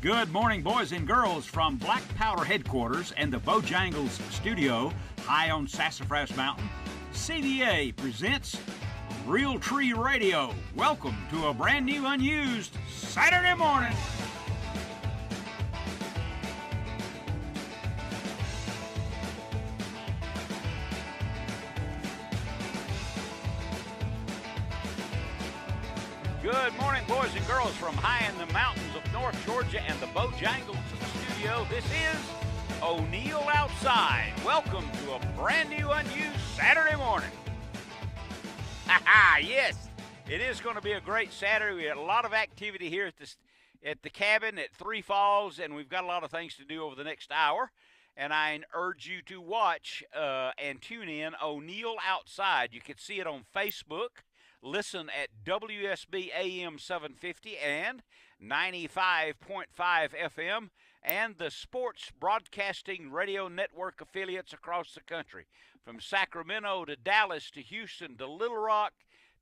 Good morning, boys and girls, from Black Powder headquarters and the Bojangles studio high on Sassafras Mountain. CDA presents Realtree Radio. Welcome to a brand new, unused Saturday morning. Good morning, boys and girls, from high in the mountains of North Georgia and the Bojangles studio. This is O'Neill Outside. Welcome to a brand new, unused Saturday morning. Yes, it is going to be a great Saturday. We had a lot of activity here at the cabin at Three Falls, and we've got a lot of things to do over the next hour. And I urge you to watch and tune in O'Neill Outside. You can see it on Facebook. Listen at WSB AM 750 and 95.5 FM and the Sports Broadcasting Radio Network affiliates across the country, from Sacramento to Dallas to Houston to Little Rock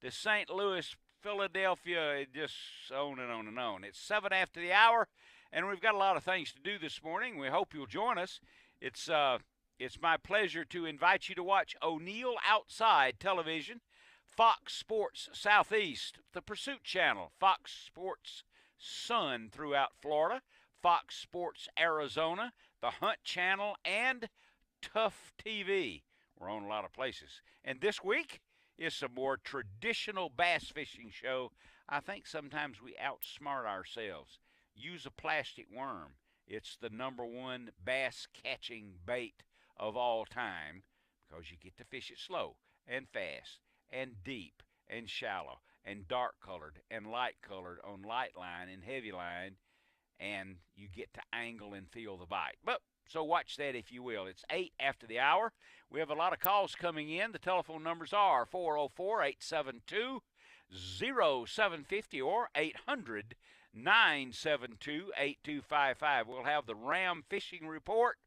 to St. Louis, Philadelphia, just on and on and on. It's 7 after the hour, and we've got a lot of things to do this morning. We hope you'll join us. It's my pleasure to invite you to watch O'Neill Outside Television, Fox Sports Southeast, the Pursuit Channel, Fox Sports Sun throughout Florida, Fox Sports Arizona, the Hunt Channel, and Tough TV. We're on a lot of places. And this week is a more traditional bass fishing show. I think sometimes we outsmart ourselves. Use a plastic worm. It's the #1 bass catching bait of all time because you get to fish it slow and fast and deep and shallow and dark colored and light colored on light line and heavy line, and you get to angle and feel the bite. But so watch that if you will. It's 8 after the hour. We have a lot of calls coming in. The telephone numbers are 404-872-0750 or 800-972-8255. We'll have the Ram Fishing Report.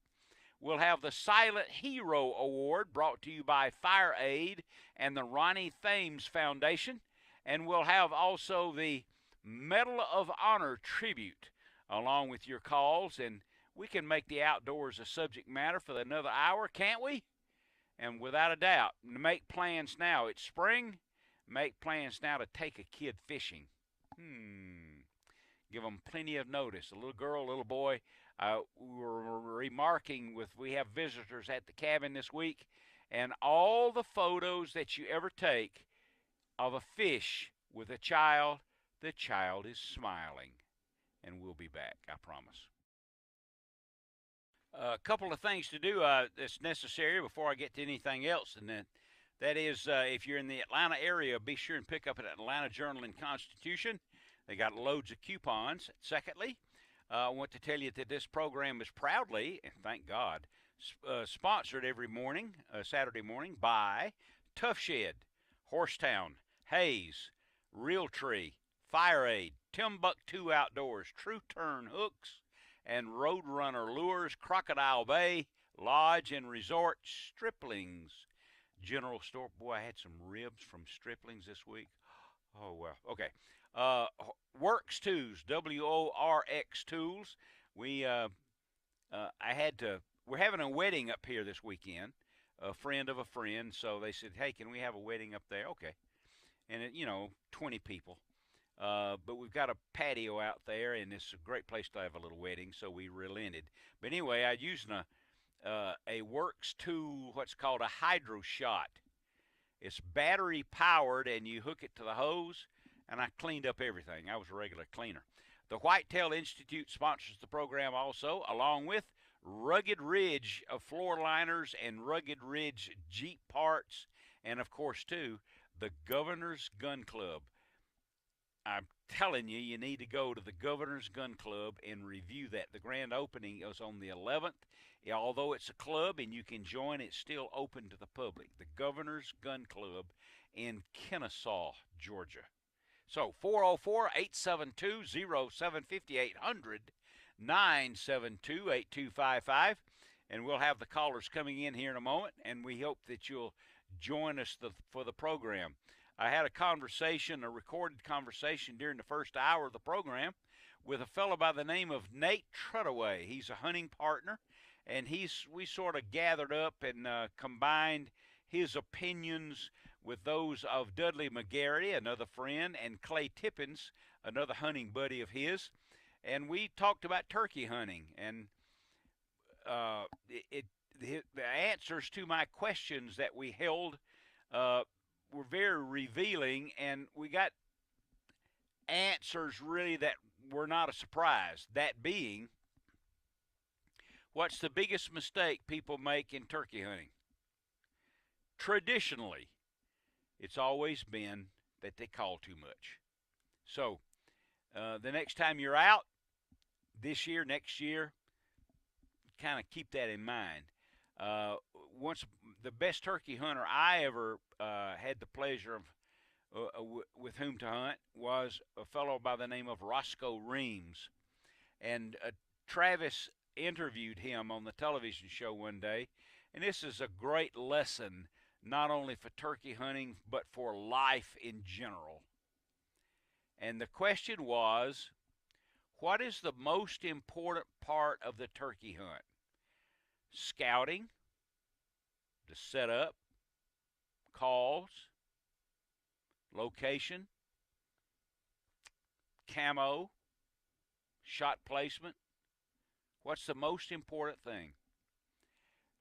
We'll have the Silent Hero Award brought to you by Fire Aid and the Ronnie Thames Foundation. And we'll have also the Medal of Honor tribute along with your calls. And we can make the outdoors a subject matter for another hour, can't we? And without a doubt, make plans now. It's spring. Make plans now to take a kid fishing. Give them plenty of notice. A little girl, a little boy. We were remarking we have visitors at the cabin this week, and all the photos that you ever take of a fish with a child, the child is smiling. And we'll be back, I promise. A couple of things to do that's necessary before I get to anything else, and that is if you're in the Atlanta area, be sure and pick up an Atlanta Journal and Constitution. They got loads of coupons. Secondly, I want to tell you that this program is proudly, and thank God, sponsored every morning, Saturday morning, by Tough Shed, Horsetown, Hayes, Realtree, Fire Aid, Timbuktu Outdoors, True Turn Hooks, and Roadrunner Lures, Crocodile Bay, Lodge and Resort, Striplings General Store. Boy, I had some ribs from Striplings this week. Oh, well. Okay. Works Tools, WORX Tools. We're having a wedding up here this weekend, a friend of a friend, so they said, hey, can we have a wedding up there? Okay. And, 20 people. But we've got a patio out there, and it's a great place to have a little wedding, so we relented. But anyway, I used a Works tool, what's called a Hydro Shot. It's battery powered, and you hook it to the hose, and I cleaned up everything. I was a regular cleaner. The Whitetail Institute sponsors the program also, along with Rugged Ridge of floor liners and Rugged Ridge Jeep parts, and of course, too, the Governor's Gun Club. I'm telling you, you need to go to the Governor's Gun Club and review that. The grand opening is on the 11th. Although it's a club and you can join, it's still open to the public. The Governor's Gun Club in Kennesaw, Georgia. So 404-872-0750, 800-972-8255. And we'll have the callers coming in here in a moment, and we hope that you'll join us for the program. I had a recorded conversation during the first hour of the program with a fellow by the name of Nate Trudaway. He's a hunting partner, and we sort of gathered up and combined his opinions with those of Dudley McGarry, another friend, and Clay Tippins, another hunting buddy of his. And we talked about turkey hunting, and the answers to my questions that we held were very revealing, and we got answers really that were not a surprise. That being, what's the biggest mistake people make in turkey hunting? Traditionally, it's always been that they call too much. So, the next time you're out, this year, next year, kind of keep that in mind. Once the best turkey hunter I ever had the pleasure of with whom to hunt was a fellow by the name of Roscoe Reams, and Travis interviewed him on the television show one day, and this is a great lesson not only for turkey hunting but for life in general. And the question was, what is the most important part of the turkey hunt? Scouting, the setup, calls, location, camo, shot placement. What's the most important thing?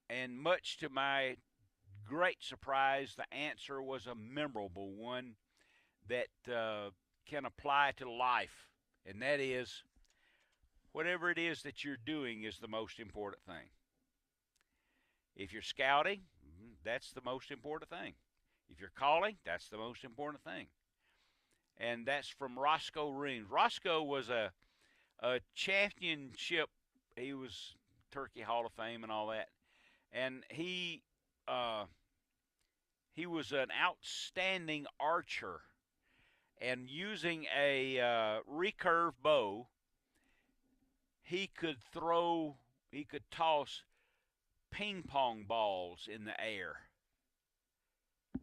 And much to my great surprise, the answer was a memorable one that can apply to life, and that is, whatever it is that you're doing is the most important thing. If you're scouting, that's the most important thing. If you're calling, that's the most important thing. And that's from Roscoe Reams. Roscoe was a championship. He was Turkey Hall of Fame and all that. And he was an outstanding archer. And using a recurve bow, he could toss ping pong balls in the air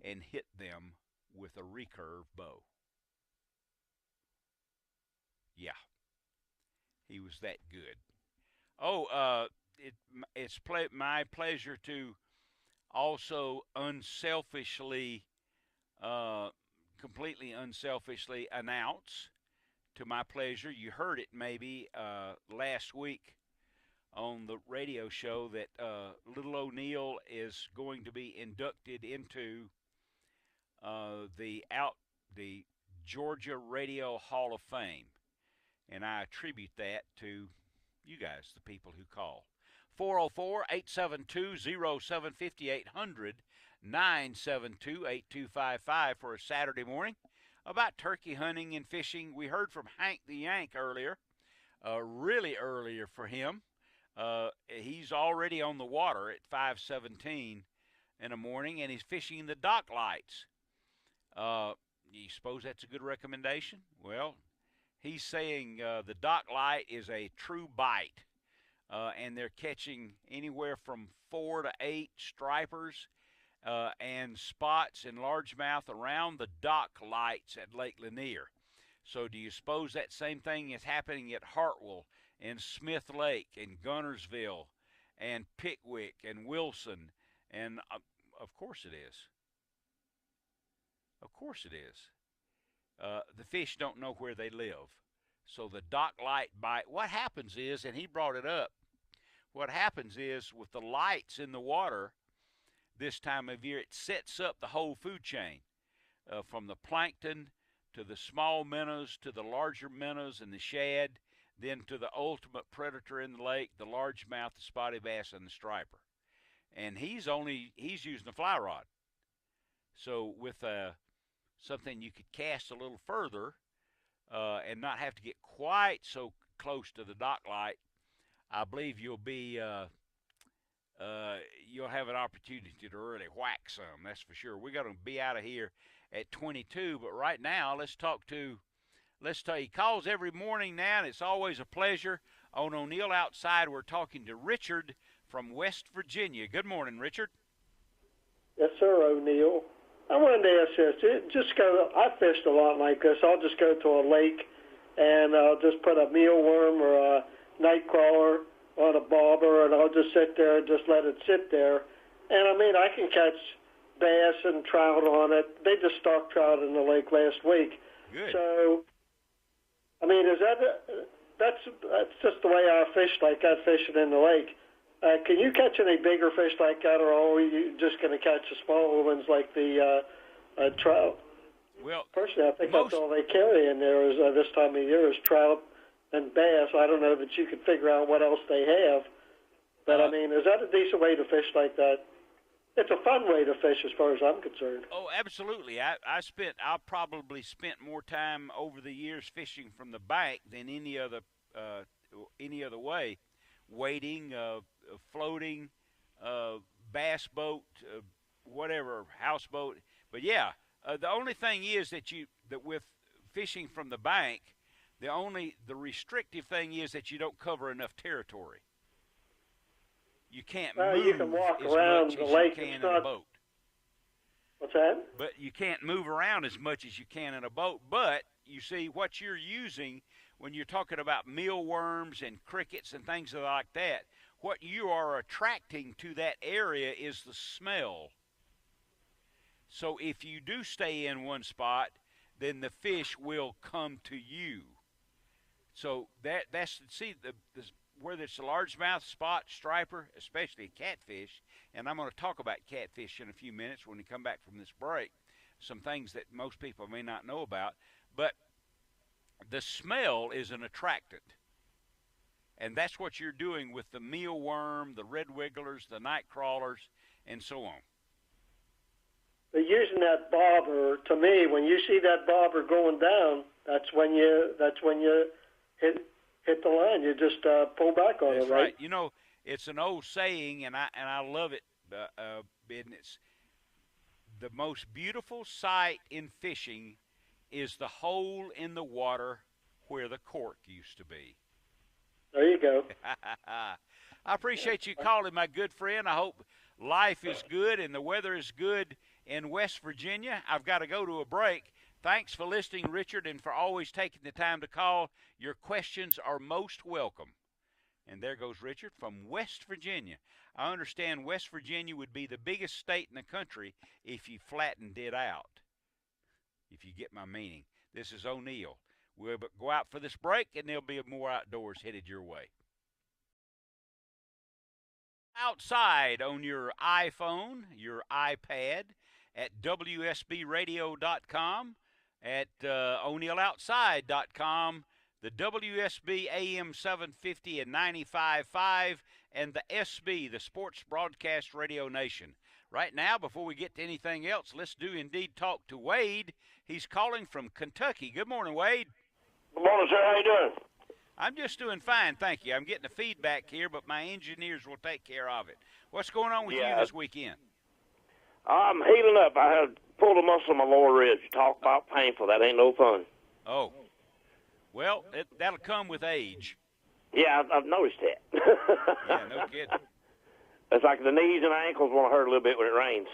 and hit them with a recurve bow. Yeah, he was that good. Oh, it's my pleasure to also completely unselfishly announce, to my pleasure, you heard it maybe last week on the radio show, that Little O'Neill is going to be inducted into the Georgia Radio Hall of Fame, and I attribute that to you guys, the people who call. 404-872-0750, 800-972-8255 for a Saturday morning about turkey hunting and fishing. We heard from Hank the Yank earlier, really earlier for him. He's already on the water at 5:17 in the morning, and he's fishing the dock lights. You suppose that's a good recommendation? Well, he's saying the dock light is a true bite, and they're catching anywhere from 4 to 8 stripers and spots and largemouth around the dock lights at Lake Lanier. So do you suppose that same thing is happening at Hartwell and Smith Lake and Gunnersville and Pickwick and Wilson? And of course it is. Of course it is. The fish don't know where they live. So the dock light bite, what happens is, and he brought it up, what happens is with the lights in the water this time of year, it sets up the whole food chain, from the plankton to the small minnows to the larger minnows and the shad, then to the ultimate predator in the lake, the largemouth, the spotted bass, and the striper. And he's using a fly rod. So with something you could cast a little further and not have to get quite so close to the dock light, I believe you'll have an opportunity to really whack some, that's for sure. We're going to be out of here at 22, but right now let's tell you, he calls every morning now, and it's always a pleasure. On O'Neill Outside, we're talking to Richard from West Virginia. Good morning, Richard. Yes, sir, O'Neill. I wanted to ask this. I fished a lot like this. I'll just go to a lake and I'll just put a mealworm or a night crawler on a bobber, and I'll just sit there and just let it sit there. And, I mean, I can catch bass and trout on it. They just stocked trout in the lake last week. Good. So, I mean, that's just the way I fish like that, fishing in the lake. Can you catch any bigger fish like that, or are you just going to catch the smaller ones like the trout? Well, personally, I think that's all they carry in there is this time of year is trout and bass. I don't know that you can figure out what else they have, but I mean, is that a decent way to fish like that? It's a fun way to fish, as far as I'm concerned. Oh, absolutely. I probably spent more time over the years fishing from the bank than any other way, wading, floating, bass boat, whatever, houseboat. But yeah, the only thing is that with fishing from the bank, the restrictive thing is that you don't cover enough territory. You can't move you can walk as around much the as lake. you can in a boat. What's that? But you can't move around as much as you can in a boat. But you see, what you're using when you're talking about mealworms and crickets and things like that, what you are attracting to that area is the smell. So if you do stay in one spot, then the fish will come to you. So that's whether it's a largemouth, spot, striper, especially catfish, and I'm going to talk about catfish in a few minutes when we come back from this break, some things that most people may not know about, but the smell is an attractant. And that's what you're doing with the mealworm, the red wigglers, the night crawlers, and so on. But using that bobber, to me, when you see that bobber going down, that's when you hit the line. You just pull back on That's it, right? You know, it's an old saying, and I love it. And it's the most beautiful sight in fishing is the hole in the water where the cork used to be. There you go. I appreciate you calling, my good friend. I hope life is good and the weather is good in West Virginia. I've got to go to a break. Thanks for listening, Richard, and for always taking the time to call. Your questions are most welcome. And there goes Richard from West Virginia. I understand West Virginia would be the biggest state in the country if you flattened it out, if you get my meaning. This is O'Neill. We'll go out for this break, and there'll be more outdoors headed your way. Outside on your iPhone, your iPad, at WSBradio.com, at O'NeillOutside.com, the WSB AM 750 and 95.5, and the SB, the Sports Broadcast Radio Nation. Right now, before we get to anything else, let's do indeed talk to Wade. He's calling from Kentucky. Good morning, Wade. Good morning, sir. How you doing? I'm just doing fine, thank you. I'm getting the feedback here, but my engineers will take care of it. What's going on with you this weekend? I'm healing up. I had pulled a muscle in my lower ribs. You talk about painful. That ain't no fun. Oh. Well, that'll come with age. Yeah, I've noticed that. Yeah, no kidding. It's like the knees and ankles want to hurt a little bit when it rains.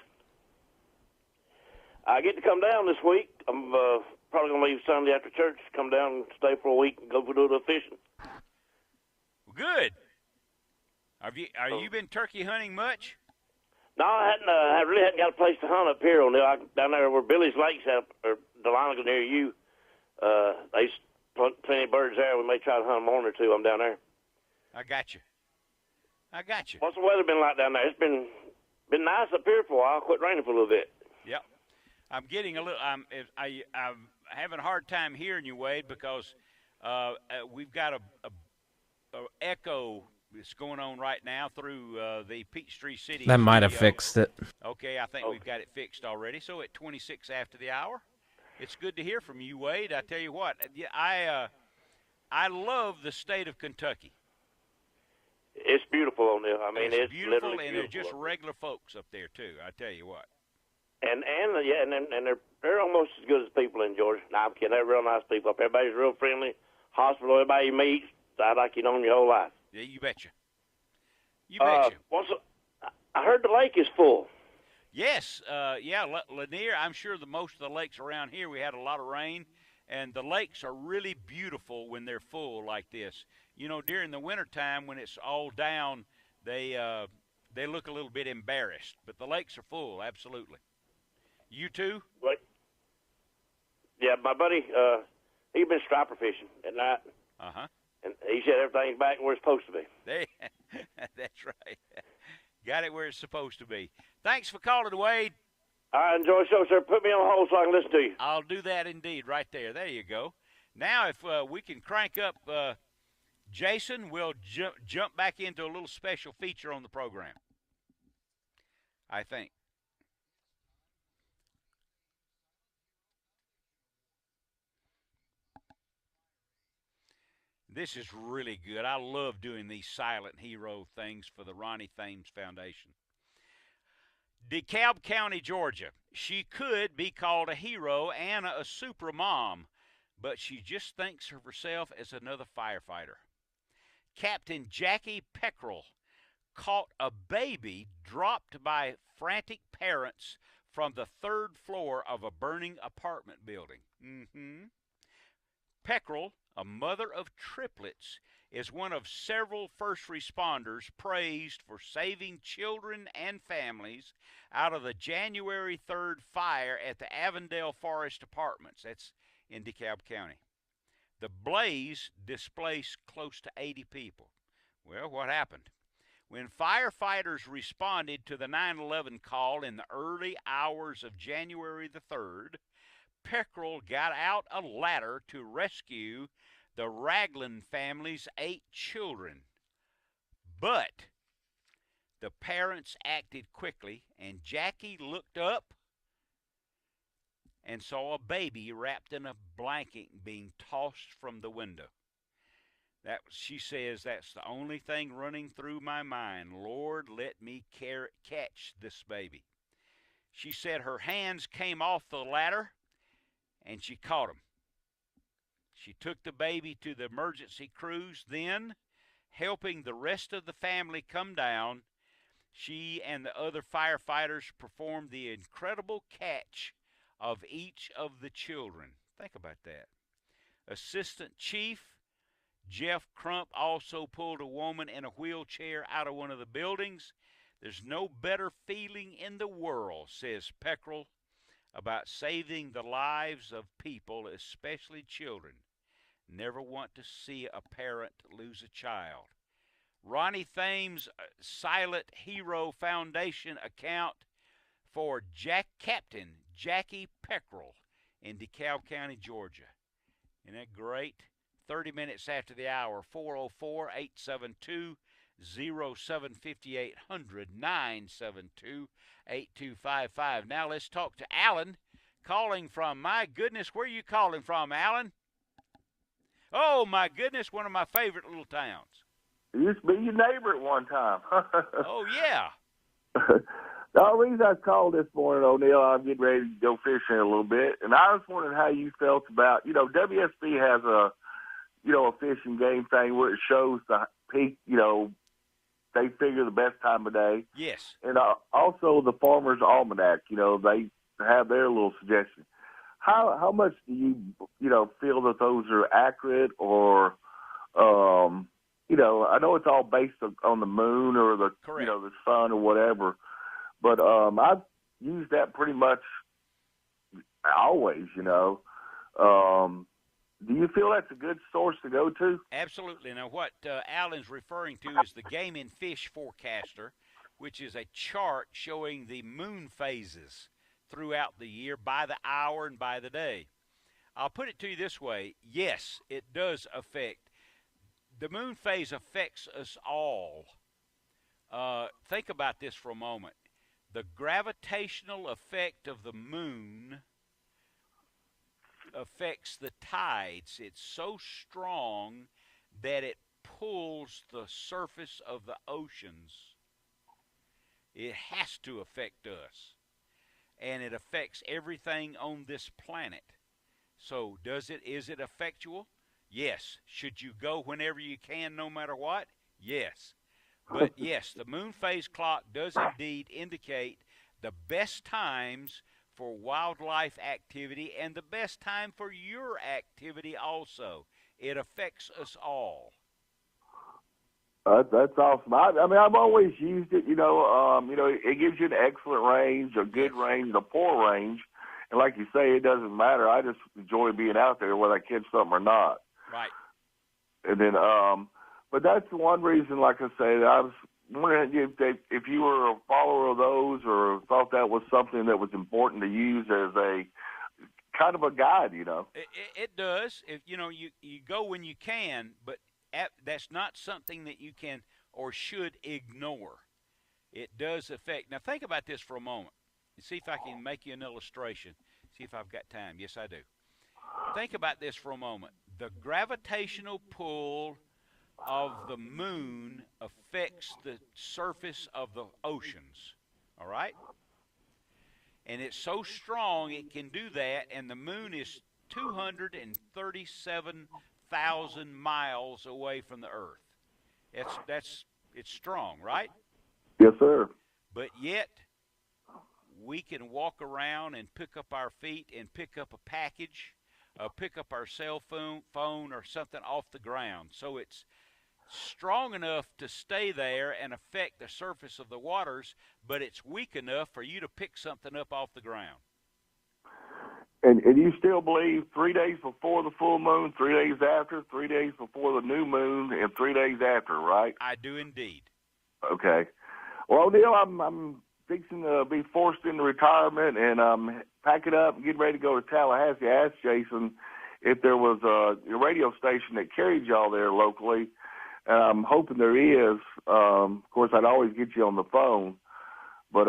I get to come down this week. I'm probably going to leave Sunday after church, come down and stay for a week and go do a little fishing. Well, good. Are you been turkey hunting much? No, I hadn't. I really hadn't got a place to hunt up here down there where Billy's Lake's at, or Dahlonega near you. There's plenty of birds there. We may try to hunt a morning or two. I'm down there. I got you. What's the weather been like down there? It's been nice up here for a while. Quit raining for a little bit. Yep. I'm getting a little. I'm having a hard time hearing you, Wade, because we've got a echo that's going on right now through the Peachtree City. That might have studio. fixed it. Okay, I think we've got it fixed already. So at 26 after the hour, it's good to hear from you, Wade. I tell you what, I love the state of Kentucky. It's beautiful, O'Neill. I mean, it's beautiful, literally and beautiful. they're just regular folks up there too. I tell you what. And they're almost as good as people in Georgia. No, I'm kidding. They're real nice people up there. Everybody's real friendly. Hospital, everybody you meet, I like you known your whole life. Yeah, you betcha. You betcha. I heard the lake is full. Yes, Lanier. I'm sure most of the lakes around here, we had a lot of rain, And the lakes are really beautiful when they're full like this. You know, during the wintertime when it's all down, they look a little bit embarrassed. But the lakes are full, absolutely. You too? What? Yeah, my buddy, he's been striper fishing at night. Uh-huh. And he said everything's back where it's supposed to be. That's right. Got it where it's supposed to be. Thanks for calling, Wade. I enjoy the show, sir. Put me on hold so I can listen to you. I'll do that indeed right there. There you go. Now, if we can crank up Jason, we'll jump back into a little special feature on the program, I think. This is really good. I love doing these silent hero things for the Ronnie Thames Foundation. DeKalb County, Georgia. She could be called a hero and a super mom, but she just thinks of herself as another firefighter. Captain Jackie Peckrell caught a baby dropped by frantic parents from the third floor of a burning apartment building. Peckrell, a mother of triplets, is one of several first responders praised for saving children and families out of the January 3rd fire at the Avondale Forest Apartments. That's in DeKalb County. The blaze displaced close to 80 people. Well, what happened? When firefighters responded to the 911 call in the early hours of January the 3rd, Peckrell got out a ladder to rescue the Ragland family's 8 children. But the parents acted quickly, and Jackie looked up and saw a baby wrapped in a blanket being tossed from the window. She says, that's the only thing running through my mind. Lord, let me catch this baby. She said her hands came off the ladder, and she caught him. She took the baby to the emergency crews. Then, helping the rest of the family come down, she and the other firefighters performed the incredible catch of each of the children. Think about that. Assistant Chief Jeff Crump also pulled a woman in a wheelchair out of one of the buildings. There's no better feeling in the world, says Peckrell, about saving the lives of people, especially children. Never want to see a parent lose a child. Ronnie Thames Silent Hero Foundation account for Captain Jackie Peckrell in DeKalb County, Georgia. Isn't that great? 30 minutes after the hour, 404-872-0758, 972-8255. Now let's talk to Alan, calling from, my goodness, where are you calling from, Alan? Oh, my goodness, one of my favorite little towns. It used to be your neighbor at one time. Oh, yeah. The only reason I called this morning, O'Neill, I'm getting ready to go fishing a little bit, and I was wondering how you felt about, WSB has a fishing game thing where it shows the peak, they figure the best time of day. Yes. And also the Farmer's Almanac, they have their little suggestion. How much do you, feel that those are accurate or, I know it's all based on the moon or the, Correct. The sun or whatever, but I've used that pretty much always, Do you feel that's a good source to go to? Absolutely. Now, what Alan's referring to is the Game and Fish Forecaster, which is a chart showing the moon phases throughout the year by the hour and by the day. I'll put it to you this way. Yes, it does affect. The moon phase affects us all. Think about this for a moment. The gravitational effect of the moon affects the tides. It's so strong that it pulls the surface of the oceans. It has to affect us. And it affects everything on this planet. So is it effectual? Yes. Should you go whenever you can, no matter what? Yes. But yes, the moon phase clock does indeed indicate the best times for wildlife activity and the best time for your activity also. It affects us all. That's awesome. I mean, I've always used it. It gives you an excellent range, a good range, a poor range, and like you say, it doesn't matter. I just enjoy being out there, whether I catch something or not. Right. And then, but that's one reason. Like I say, I was wondering if you were a follower of those, or thought that was something that was important to use as a kind of a guide. It does. If you go when you can, but that's not something that you can or should ignore. It does affect. Now think about this for a moment. See if I can make you an illustration. See if I've got time. Yes, I do. Think about this for a moment. The gravitational pull of the moon affects the surface of the oceans. All right? And it's so strong it can do that, and the moon is 237,000 miles away from the Earth. It's strong, right? Yes, sir. But yet, we can walk around and pick up our feet and pick up a package, pick up our cell phone or something off the ground. So it's strong enough to stay there and affect the surface of the waters, but it's weak enough for you to pick something up off the ground. And you still believe 3 days before the full moon, 3 days after, 3 days before the new moon, and 3 days after, right? I do indeed. Okay. Well, Neil, I'm fixing to be forced into retirement, and I'm packing up and getting ready to go to Tallahassee. I asked Jason if there was a radio station that carried y'all there locally, and I'm hoping there is. Of course, I'd always get you on the phone. But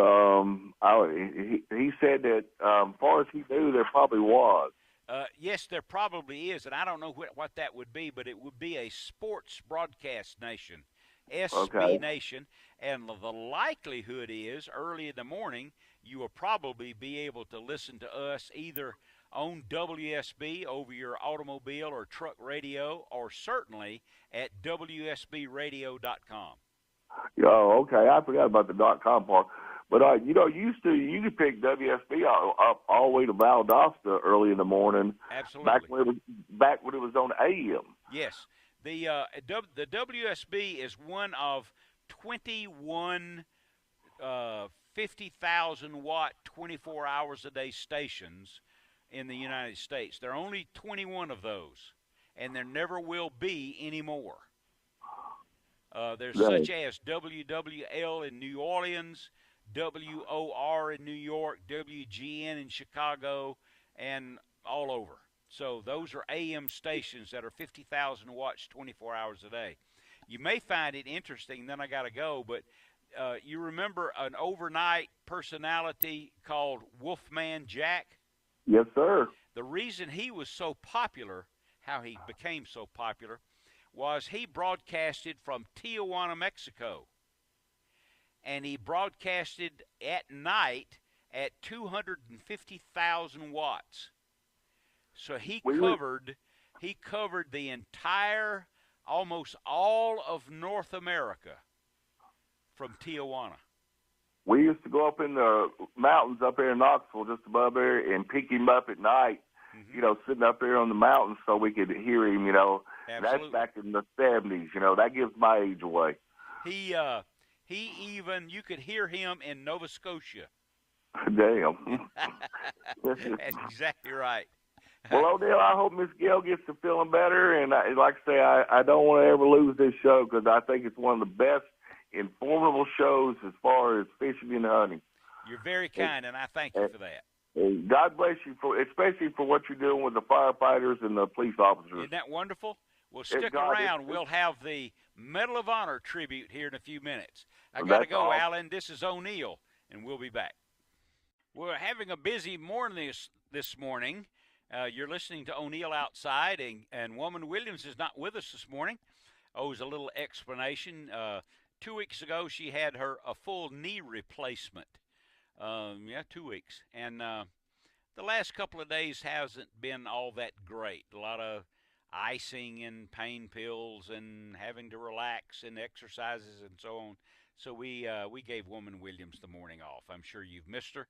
he said that as far as he knew, there probably was. Yes, there probably is, and I don't know what that would be, but it would be a sports broadcast nation, SB Nation, and the likelihood is early in the morning you will probably be able to listen to us either on WSB over your automobile or truck radio, or certainly at WSBradio.com. Oh, okay. I forgot about the .com part. But, you could pick WSB up all the way to Valdosta early in the morning. Absolutely. Back when it was on AM. Yes. The WSB is one of 21 50,000-watt, 24 hours a day stations in the United States. There are only 21 of those, and there never will be any more. There's such as WWL in New Orleans, WOR in New York, WGN in Chicago, and all over. So those are AM stations that are 50,000 watts 24 hours a day. You may find it interesting, then I got to go, but you remember an overnight personality called Wolfman Jack? Yes, sir. The reason he was so popular, how he became so popular, was he broadcasted from Tijuana, Mexico. And he broadcasted at night at 250,000 watts. So he covered the entire, almost all of North America from Tijuana. We used to go up in the mountains up there in Knoxville, just above there, and pick him up at night, sitting up there on the mountains so we could hear him, Absolutely. That's back in the 70s, that gives my age away. He even, you could hear him in Nova Scotia. Damn. That's exactly right. Well, Odell, I hope Miss Gail gets to feeling better, and like I say, I don't want to ever lose this show because I think it's one of the best informative shows as far as fishing and hunting. You're very kind, and I thank you for that. God bless you, especially for what you're doing with the firefighters and the police officers. Isn't that wonderful? Well, stick around. We'll have the Medal of Honor tribute here in a few minutes. I got to go, Alan. This is O'Neill, and we'll be back. We're having a busy morning this morning. You're listening to O'Neill Outside, and Woman Williams is not with us this morning. As a little explanation, 2 weeks ago she had a full knee replacement. 2 weeks. And the last couple of days hasn't been all that great. A lot of icing and pain pills and having to relax and exercises and so on. So we gave Woman Williams the morning off. I'm sure you've missed her.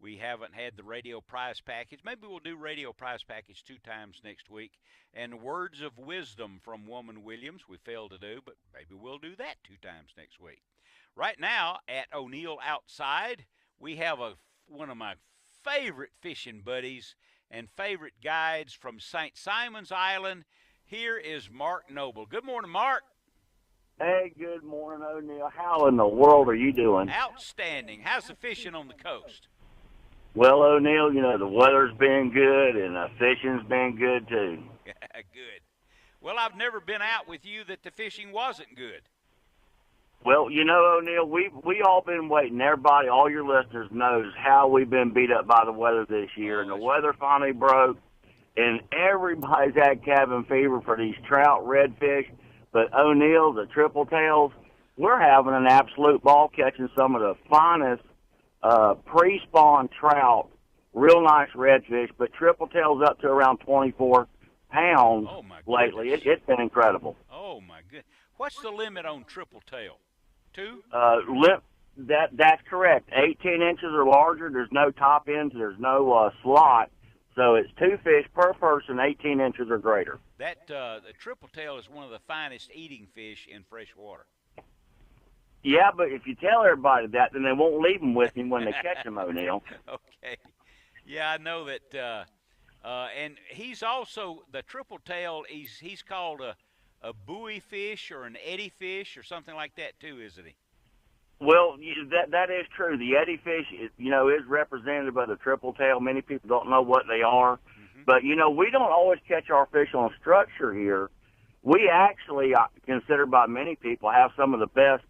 We haven't had the radio prize package. Maybe we'll do radio prize package 2 times next week. And words of wisdom from Woman Williams we failed to do, but maybe we'll do that 2 times next week. Right now at O'Neill Outside, we have one of my favorite fishing buddies and favorite guides from St. Simon's Island. Here is Mark Noble. Good morning, Mark. Hey, good morning, O'Neill. How in the world are you doing? Outstanding. How's the fishing on the coast? Well, O'Neill, the weather's been good and the fishing's been good, too. Good. Well, I've never been out with you that the fishing wasn't good. Well, O'Neill, we all been waiting. Everybody, all your listeners knows how we've been beat up by the weather this year, and the weather finally broke, and everybody's had cabin fever for these trout, redfish. But O'Neill, the triple tails, we're having an absolute ball catching some of the finest pre-spawn trout, real nice redfish, but triple tails up to around 24 pounds lately. It's been incredible. Oh, my goodness. What's the limit on triple tail? 2? That's correct. 18 inches or larger. There's no top ends. There's no slot. So it's 2 fish per person, 18 inches or greater. The triple tail is one of the finest eating fish in fresh water. Yeah, but if you tell everybody that, then they won't leave them with him when they catch them, O'Neill. Okay. Yeah, I know that. And he's also, the triple tail, he's called a buoy fish or an eddy fish or something like that too, isn't he? Well, that is true. The eddy fish, is represented by the triple tail. Many people don't know what they are. Mm-hmm. But, we don't always catch our fish on structure here. We actually, considered by many people, have some of the best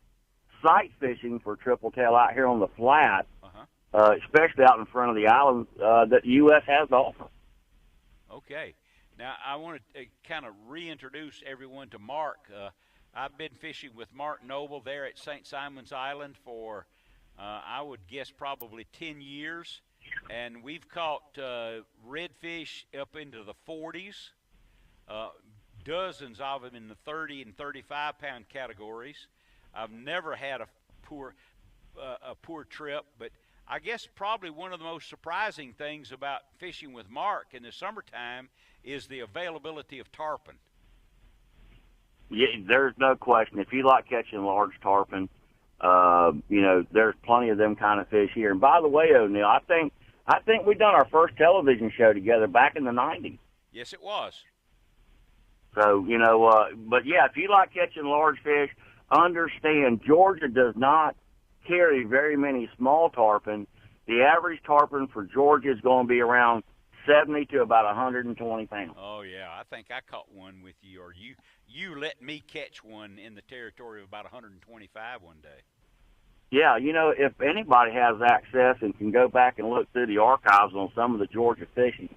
sight fishing for triple tail out here on the flat, especially out in front of the island that the U.S. has to offer. Okay. Now, I want to kind of reintroduce everyone to Mark. I've been fishing with Mark Noble there at St. Simon's Island for, I would guess, probably 10 years. And we've caught redfish up into the 40s, dozens of them in the 30 and 35-pound categories. I've never had a poor trip, but I guess probably one of the most surprising things about fishing with Mark in the summertime is the availability of tarpon. Yeah, there's no question. If you like catching large tarpon, there's plenty of them kind of fish here. And by the way, O'Neill, I think we've done our first television show together back in the 90s. Yes, it was. So, but yeah, if you like catching large fish, understand Georgia does not carry very many small tarpon. The average tarpon for Georgia is going to be around 70 to about 120 pounds. Oh, yeah. I think I caught one with you, or you let me catch one in the territory of about 125 one day. Yeah, if anybody has access and can go back and look through the archives on some of the Georgia fishing,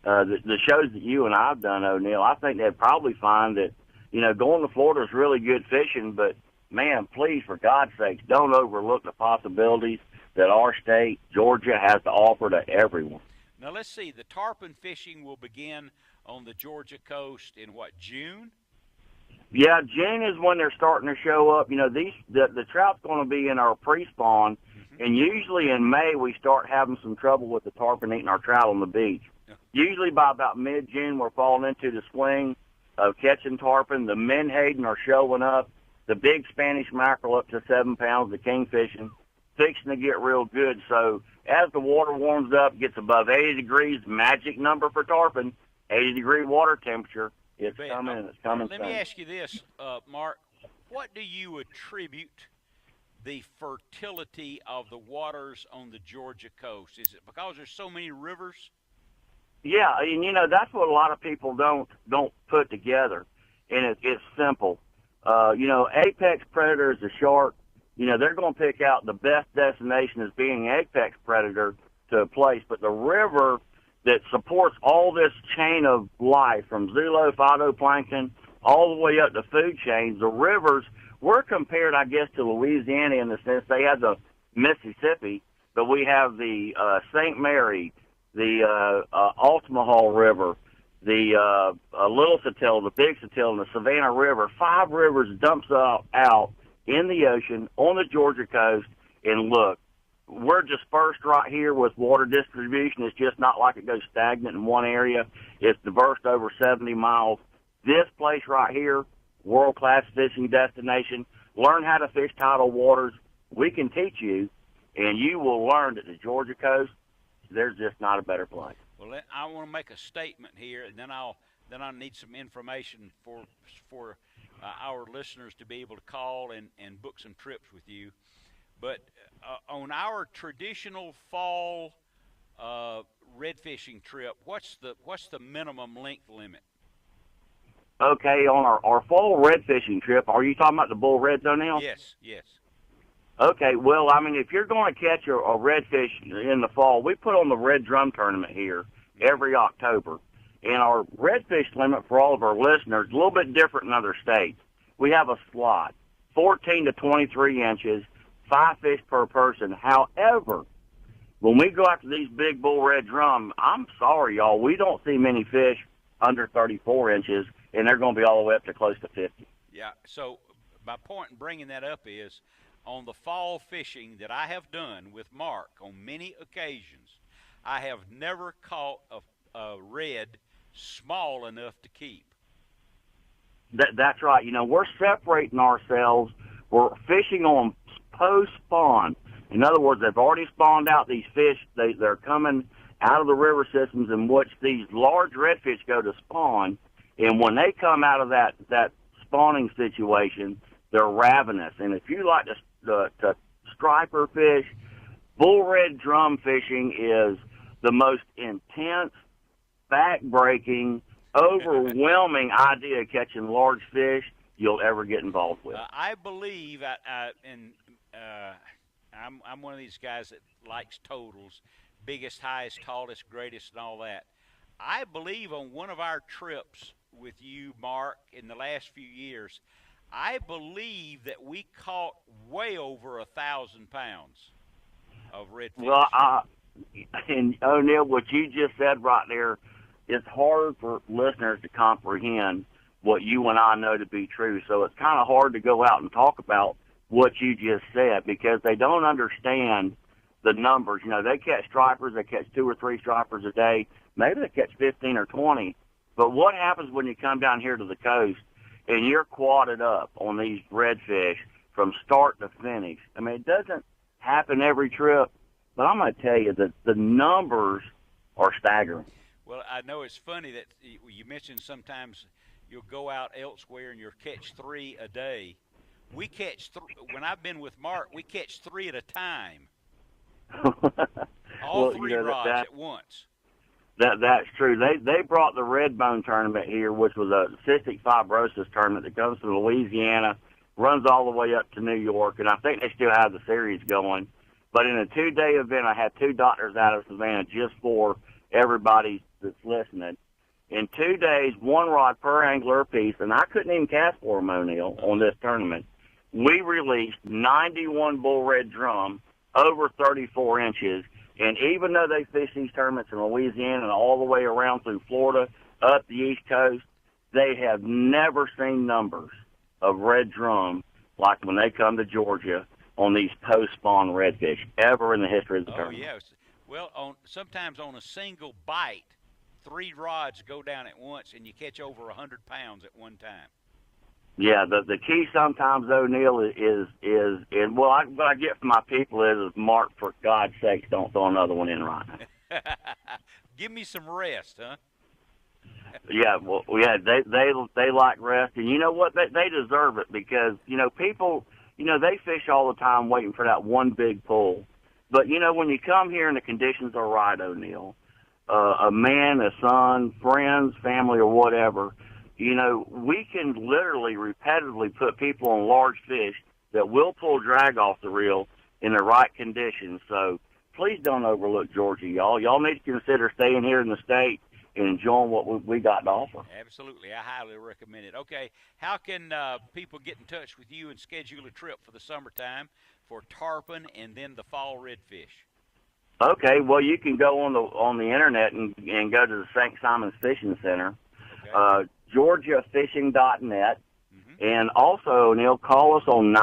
the shows that you and I have done, O'Neill, I think they'd probably find that, going to Florida is really good fishing, but, man, please, for God's sakes, don't overlook the possibilities that our state, Georgia, has to offer to everyone. Now, let's see. The tarpon fishing will begin on the Georgia coast in, June? Yeah, June is when they're starting to show up. The trout's going to be in our pre-spawn, and usually in May we start having some trouble with the tarpon eating our trout on the beach. Usually by about mid-June we're falling into the swing of catching tarpon. The menhaden are showing up. The big Spanish mackerel up to 7 pounds, the kingfishing, fixing to get real good. So as the water warms up, gets above 80 degrees, magic number for tarpon, 80-degree water temperature, it's coming, and it's coming soon. Let me ask you this, Mark. What do you attribute the fertility of the waters on the Georgia coast? Is it because there's so many rivers? Yeah, and that's what a lot of people don't put together, and it's simple. Apex predator is a shark. They're going to pick out the best destination as being an apex predator to a place, but the river that supports all this chain of life from zoolo, phytoplankton, all the way up the food chains, the rivers, we're compared, I guess, to Louisiana in the sense they have the Mississippi, but we have the St. Mary, the Altamaha River, the Little Satilla, the Big Satilla, and the Savannah River. 5 rivers dumps out in the ocean on the Georgia coast, and look, we're dispersed right here with water distribution. It's just not like it goes stagnant in one area. It's diverse over 70 miles. This place right here, world-class fishing destination. Learn how to fish tidal waters. We can teach you, and you will learn that the Georgia coast, there's just not a better place. Well, I want to make a statement here, and then I need some information for our listeners to be able to call and book some trips with you. But on our traditional fall red fishing trip, what's the minimum length limit? Okay, on our fall red fishing trip, are you talking about the bull reds, O'Neill? Yes, yes. Okay, well, I mean, if you're going to catch a redfish in the fall, we put on the Red Drum Tournament here every October. And our redfish limit for all of our listeners is a little bit different in other states. We have a slot, 14 to 23 inches, 5 fish per person. However, when we go after these big bull red drum, I'm sorry, y'all, we don't see many fish under 34 inches, and they're going to be all the way up to close to 50. Yeah, so my point in bringing that up is on the fall fishing that I have done with Mark on many occasions, I have never caught a red small enough to keep. That's right. You know, we're separating ourselves. We're fishing on post-spawn. In other words, they've already spawned out these fish. They're coming out of the river systems in which these large redfish go to spawn. And when they come out of that spawning situation, they're ravenous. And if you like to striper fish, bull red drum fishing is the most intense, back-breaking, overwhelming idea of catching large fish you'll ever get involved with. I believe, I'm one of these guys that likes totals, biggest, highest, tallest, greatest, and all that. I believe on one of our trips with you, Mark, in the last few years, I believe that we caught way over 1,000 pounds of redfish. Well, and O'Neill, what you just said right there, it's hard for listeners to comprehend what you and I know to be true. So it's kind of hard to go out and talk about what you just said because they don't understand the numbers. You know, they catch stripers, they catch 2 or 3 stripers a day. Maybe they catch 15 or 20. But what happens when you come down here to the coast and you're quadded up on these redfish from start to finish? I mean, it doesn't happen every trip, but I'm going to tell you that the numbers are staggering. Well, I know it's funny that you mentioned sometimes you'll go out elsewhere and you'll catch 3 a day. We catch when I've been with Mark, we catch 3 at a time. All well, 3 rods at once. That's true. They brought the Red Bone tournament here, which was a cystic fibrosis tournament that comes from Louisiana, runs all the way up to New York, and I think they still have the series going. But in a 2-day event, I had 2 doctors out of Savannah just for everybody that's listening. In 2 days, 1 rod per angler apiece, and I couldn't even cast for them, O'Neill, on this tournament. We released 91 bull red drum over 34 inches, and even though they fish these tournaments in Louisiana and all the way around through Florida, up the East Coast, they have never seen numbers of red drum like when they come to Georgia on these post-spawn redfish ever in the history of the tournament. Oh, yes. Well, sometimes on a single bite, 3 rods go down at once, and you catch over 100 pounds at one time. Yeah, the key sometimes, O'Neill, is what I get from my people is Mark, for God's sakes, don't throw another one in right now. Give me some rest, huh? Yeah, well, yeah, they like rest, and you know what? They deserve it because people, they fish all the time waiting for that one big pull. But when you come here and the conditions are right, O'Neill, a man, a son, friends, family, or whatever, we can literally repetitively put people on large fish that will pull drag off the reel in the right conditions. So please don't overlook Georgia, y'all. Y'all need to consider staying here in the state and enjoying what we got to offer. Absolutely. I highly recommend it. Okay, how can people get in touch with you and schedule a trip for the summertime for tarpon and then the fall redfish? Okay, well, you can go on the internet and go to the St. Simons Fishing Center, okay. GeorgiaFishing.net, and also, Neil, call us on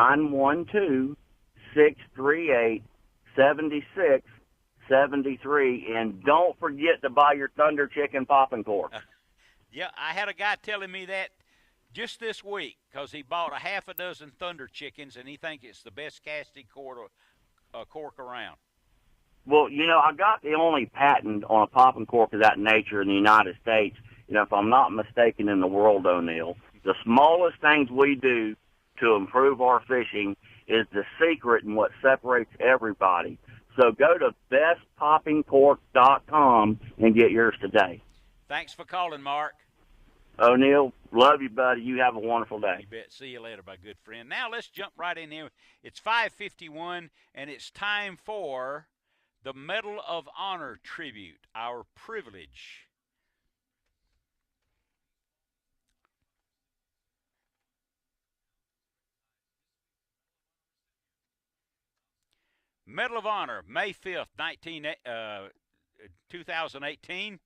912-638-66 7673. And don't forget to buy your Thunder Chicken popping cork. Yeah, I had a guy telling me that just this week because he bought a half a dozen Thunder Chickens, and he thinks it's the best casting cork around. Well, you know, I got the only patent on a popping cork of that nature in the United States, you know, if I'm not mistaken, in the world, O'Neill. The smallest things we do to improve our fishing is the secret and what separates everybody. So go to bestpoppingcork.com and get yours today. Thanks for calling, Mark. O'Neill, love you, buddy. You have a wonderful day. You bet. See you later, my good friend. Now let's jump right in here. It's 5:51, and it's time for the Medal of Honor tribute, our privilege. Medal of Honor, May 5th, 2018.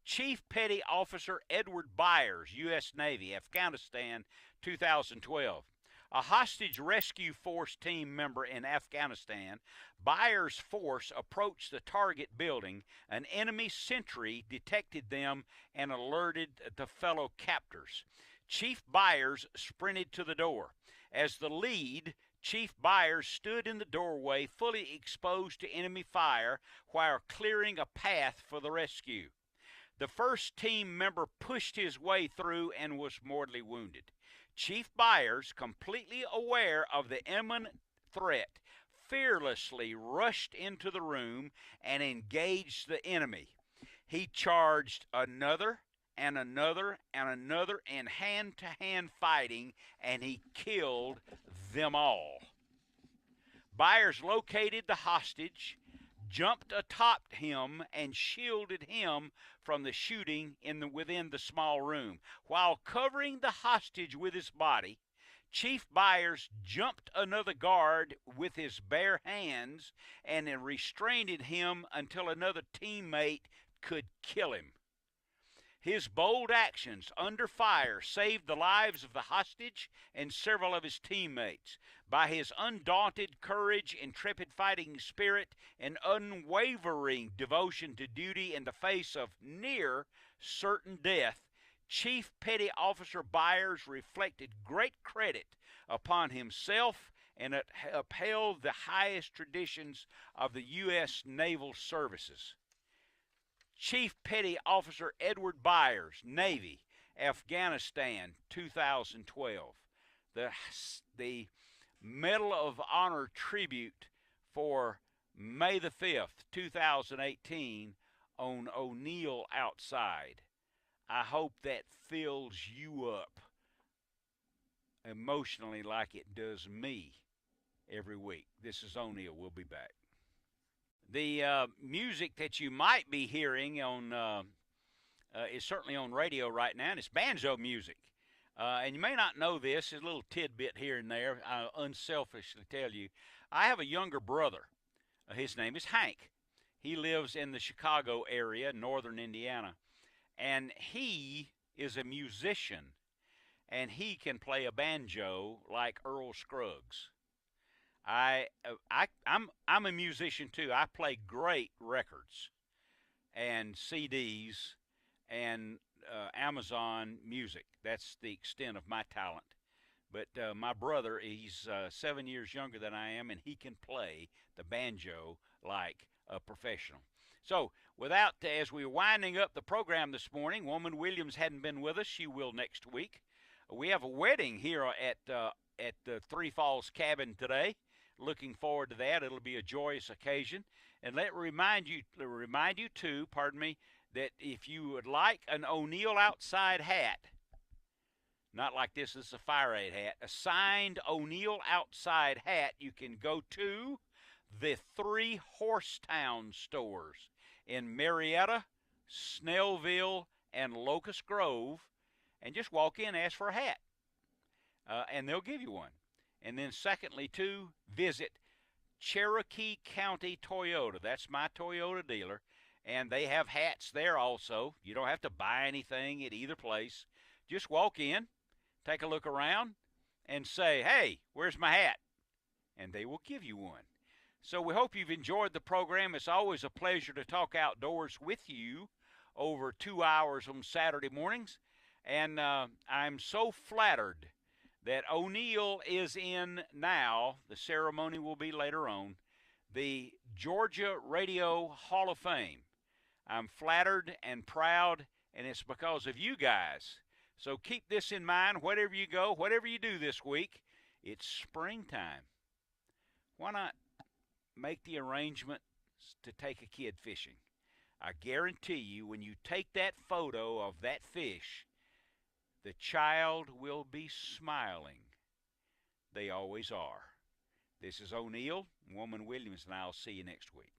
Chief Petty Officer Edward Byers, U.S. Navy, Afghanistan, 2012. A hostage rescue force team member in Afghanistan, Byers' force approached the target building. An enemy sentry detected them and alerted the fellow captors. Chief Byers sprinted to the door. As the lead, Chief Byers stood in the doorway, fully exposed to enemy fire, while clearing a path for the rescue. The first team member pushed his way through and was mortally wounded. Chief Byers, completely aware of the imminent threat, fearlessly rushed into the room and engaged the enemy. He charged another and another and another in hand-to-hand fighting, and he killed them all. Byers located the hostage, jumped atop him, and shielded him from the shooting within the small room. While covering the hostage with his body, Chief Byers jumped another guard with his bare hands and restrained him until another teammate could kill him. His bold actions under fire saved the lives of the hostage and several of his teammates. By his undaunted courage, intrepid fighting spirit, and unwavering devotion to duty in the face of near certain death, Chief Petty Officer Byers reflected great credit upon himself and upheld the highest traditions of the U.S. Naval Services. Chief Petty Officer Edward Byers, Navy, Afghanistan, 2012. The Medal of Honor tribute for May the 5th, 2018 on O'Neill Outside. I hope that fills you up emotionally like it does me every week. This is O'Neill. We'll be back. The music that you might be hearing on is certainly on radio right now, and it's banjo music. And you may not know this, a little tidbit here and there. I'll unselfishly tell you, I have a younger brother. His name is Hank. He lives in the Chicago area, northern Indiana, and he is a musician, and he can play a banjo like Earl Scruggs. I'm a musician too. I play great records and CDs and Amazon Music. That's the extent of my talent. But my brother, he's 7 years younger than I am, and he can play the banjo like a professional. So, as we're winding up the program this morning, Woman Williams hadn't been with us. She will next week. We have a wedding here at the Three Falls Cabin today. Looking forward to that. It'll be a joyous occasion. And let me remind you too, that if you would like an O'Neill Outside hat, not like this is a Fire Aid hat, a signed O'Neill Outside hat, you can go to the 3 Horsetown stores in Marietta, Snellville, and Locust Grove, and just walk in and ask for a hat, and they'll give you one. And then secondly, too, visit Cherokee County Toyota. That's my Toyota dealer, and they have hats there also. You don't have to buy anything at either place. Just walk in, take a look around, and say, hey, where's my hat? And they will give you one. So we hope you've enjoyed the program. It's always a pleasure to talk outdoors with you over 2 hours on Saturday mornings. And I'm so flattered that O'Neill is in now. The ceremony will be later on. The Georgia Radio Hall of Fame. I'm flattered and proud, and it's because of you guys. So keep this in mind wherever you go, whatever you do this week. It's springtime. Why not make the arrangements to take a kid fishing? I guarantee you, when you take that photo of that fish, the child will be smiling. They always are. This is O'Neill, Woman Williams, and I'll see you next week.